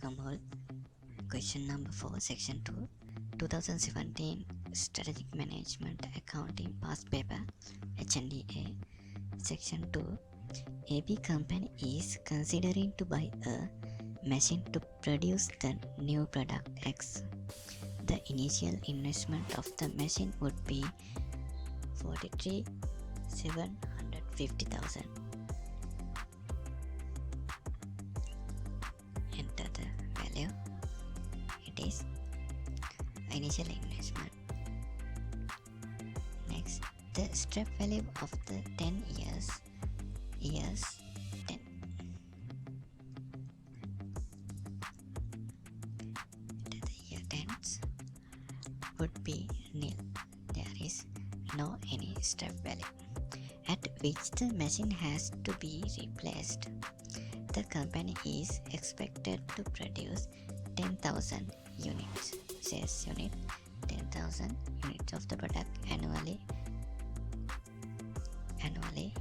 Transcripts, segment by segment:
from all. Question number 4, section 2, 2017 Strategic Management Accounting Past Paper, HNDA. Section 2, AB company is considering to buy a machine to produce the new product X. The initial investment of the machine would be 43,750,000. Enter the value. It is initial investment. Next, the strap value of the 10 years 10. The year 10s would be nil. There is no any strap value at which the machine has to be replaced. The company is expected to produce 10,000 units, sales unit, 10,000 units of the product annually. Annually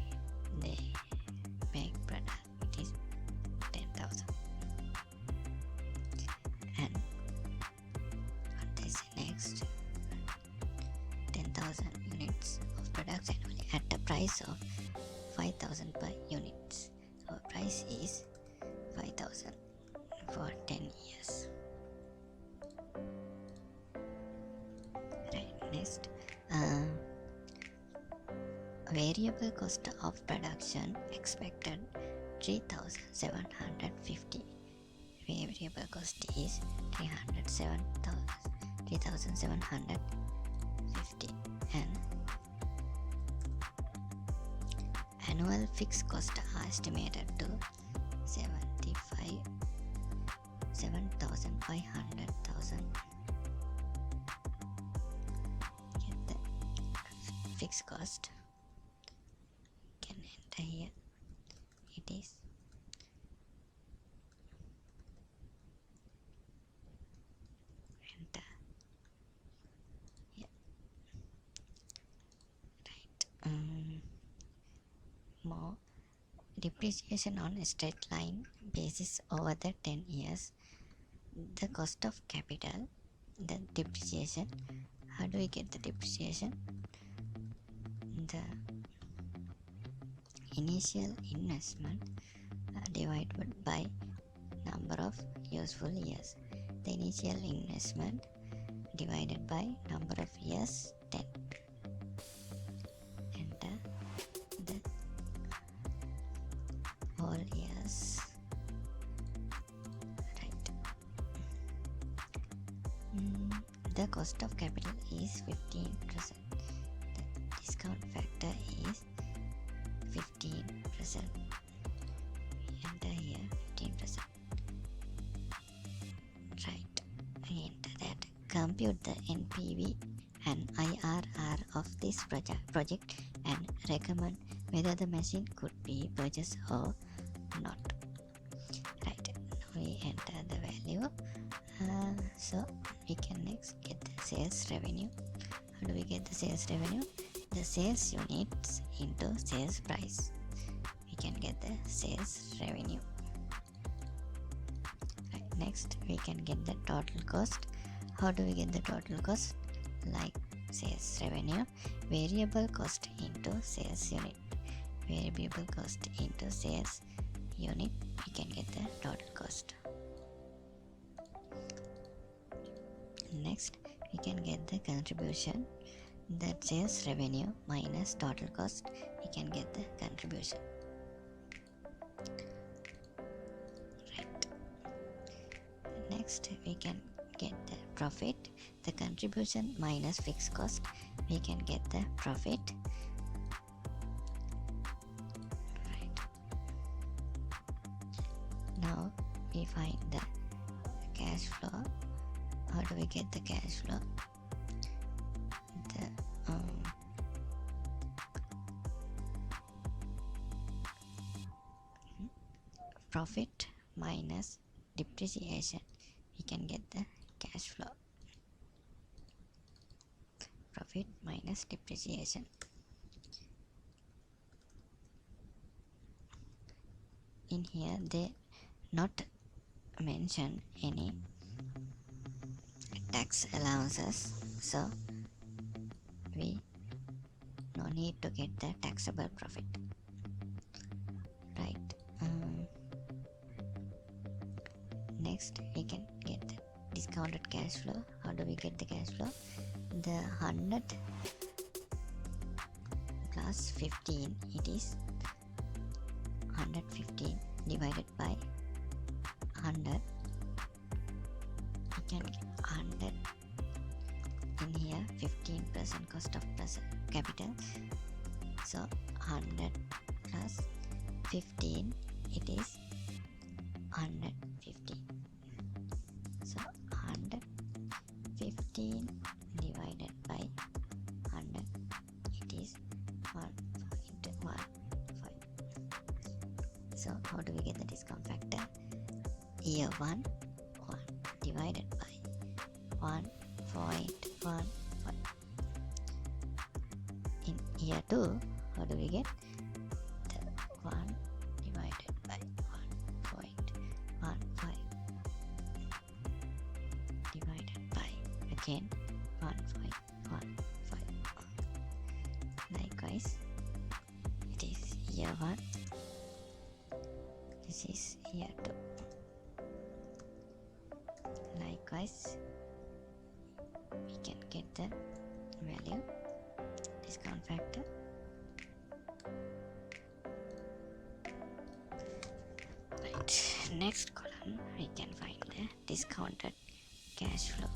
they make product, it is 10,000. And what they say next, 10,000 units of products annually at a price of 5,000 per unit. Our price is 5,000 for 10 years. Right, next, variable cost of production expected 3,750. Variable cost is 3,750, and annual fixed costs are estimated to 7,500,000. Get the fixed cost. Can enter here. It is enter here. Right. More depreciation on a straight line basis over the 10 years. The cost of capital, the depreciation. How do we get the depreciation? The initial investment divided by number of useful years. The initial investment divided by number of years, 10. Enter the whole years. Right. The cost of capital is 15%. The discount factor is 15%. We enter here 15%. Right. We enter that. Compute the NPV and IRR of this project and recommend whether the machine could be purchased or not. Right. Now we enter the value. So we can next get the sales revenue. How do we get the sales revenue? The sales units into sales price. We can get the sales revenue. Right. Next we can get the total cost. How do we get the total cost? Like sales revenue, variable cost into sales unit. Variable cost into sales unit, we can get the total cost. Next we can get the contribution. That sales revenue minus total cost, we can get the contribution. Right. Next we can get the profit. The contribution minus fixed cost, we can get the profit. Right. Now we find the cash flow. How do we get the cash flow? The profit minus depreciation, we can get the cash flow. Profit minus depreciation. In here they not mention any tax allowances, so we no need to get the taxable profit, right? Next we can get the discounted cash flow. How do we get the cash flow? The 100 plus 15, it is 115 divided by 100. We can get 100 in here, 15% cost of capital, so 100 plus 15, it is 115. So 115 divided by 100, it is 1.15. So how do we get the discount factor? Year 1 divided by 1.15. In year 2, how do we get the 1 divided by 1.15 divided by again 1.15. Likewise, it is year 1, this is year 2. Likewise, we can get the value discount factor. Right, next column we can find the discounted cash flow.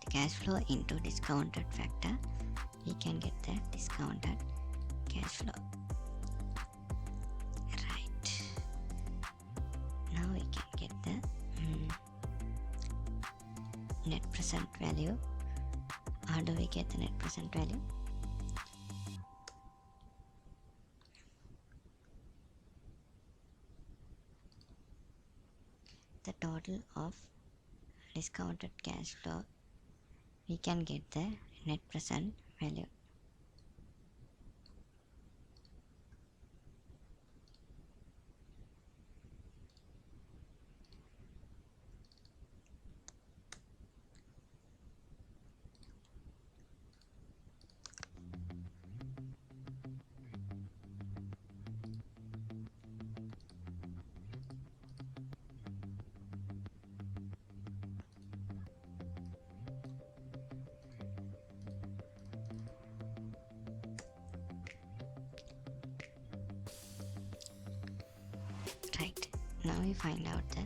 The cash flow into discounted factor, we can get the discounted cash flow. Right, now we can get the net present value. How do we get the net present value? The total of discounted cash flow, we can get the net present value. Right, now we find out the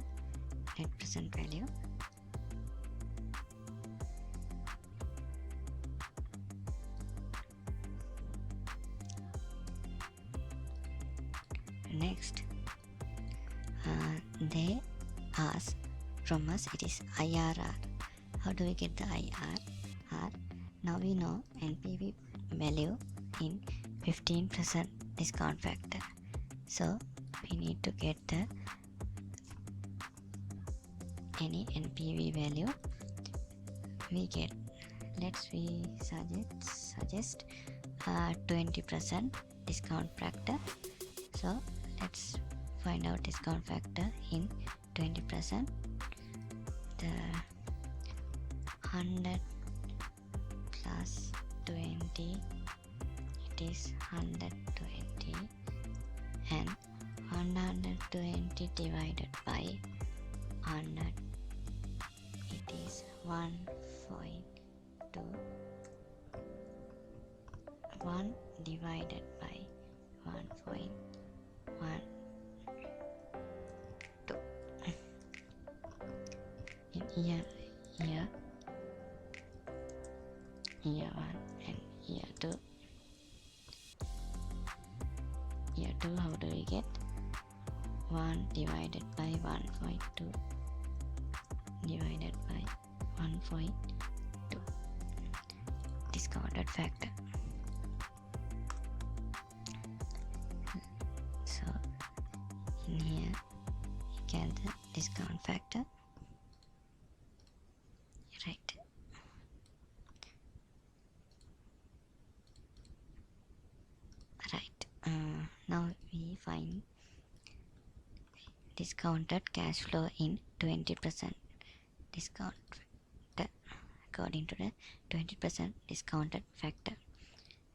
net present value. Next, they ask from us, it is IRR. How do we get the IRR? Now we know NPV value in 15% discount factor, so we need to get the any NPV value we get. We suggest 20% discount factor. So let's find out discount factor in 20%. The 100 plus 20, it is 120, and 120 divided by 100, it is 1.2. 1 divided by 1.12. In year 1 and year 2. Year 2, how do we get? 1 divided by 1.2 divided by 1.2. Discounted factor. So in here you get the discount factor. Right. Right. Now we find discounted cash flow in 20% discount factor according to the 20% discounted factor.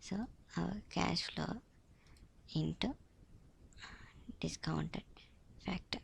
So our cash flow into discounted factor.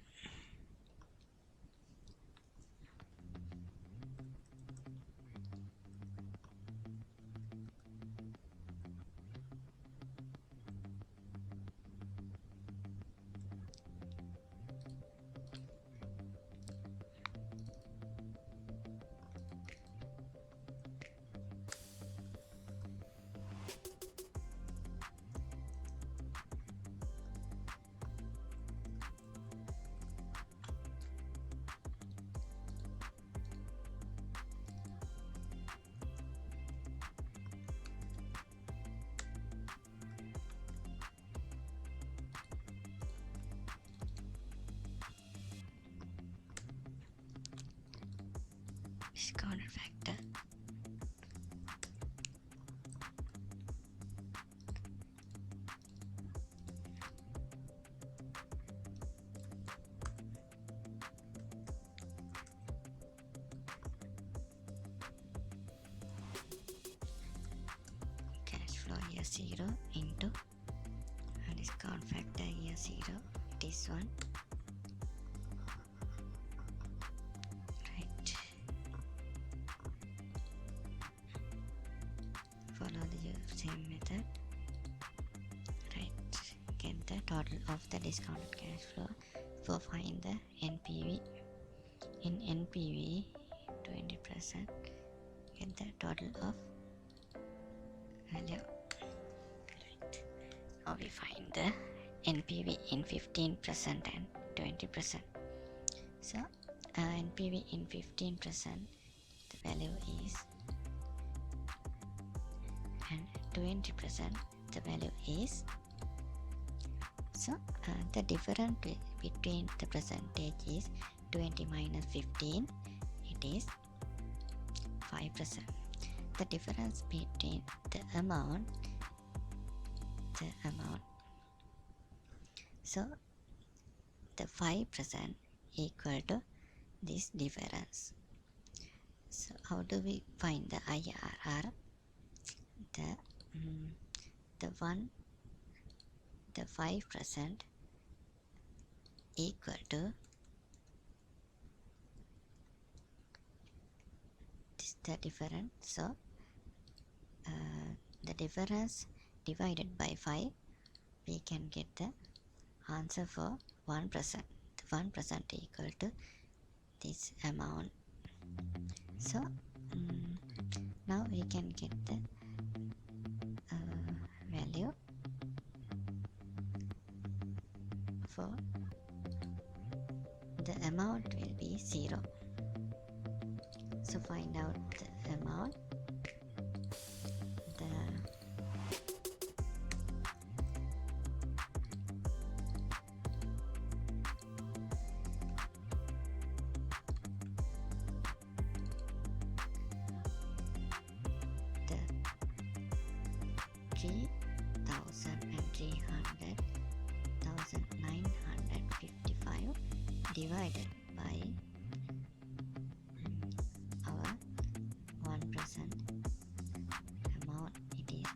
Discounted factor. Cash flow year 0 into discount factor year 0. This one. Right. Follow the same method. Right. Get the total of the discounted cash flow. For find the NPV. In NPV 20%. Get the total of value. Right. Now we find the NPV in 15% and 20%. So NPV in 15%, the value is, and 20% the value is. So the difference between the percentage is 20 minus 15, it is 5%. The difference between the amount, so the 5% equal to this difference. So how do we find the IRR? The 5% equal to this, the difference. So the difference divided by 5, we can get the answer for 1%. The 1% equal to this amount. So now we can get the value for the amount will be 0. So find out the amount. The 3,300, 1,955 divided by our 1% amount, it is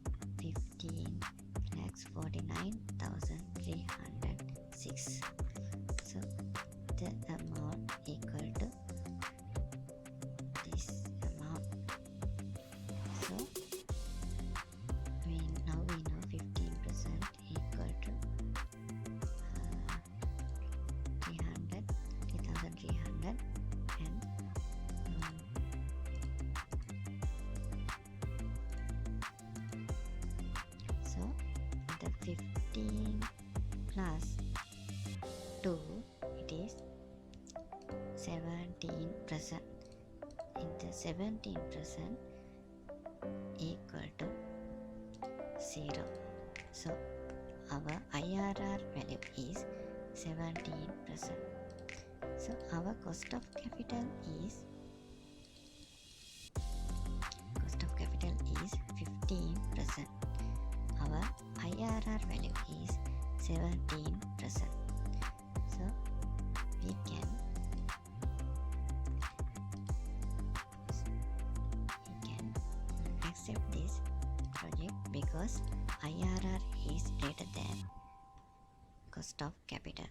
15,49,306. So the amount equal to this amount. So we know 15% equal to 3,300 and so the 15 plus 2, it is 17%. In the 17% equal to 0. So our IRR value is 17%. So our cost of capital is 15%. Our IRR value is 17%. So he can accept this project because IRR is greater than cost of capital.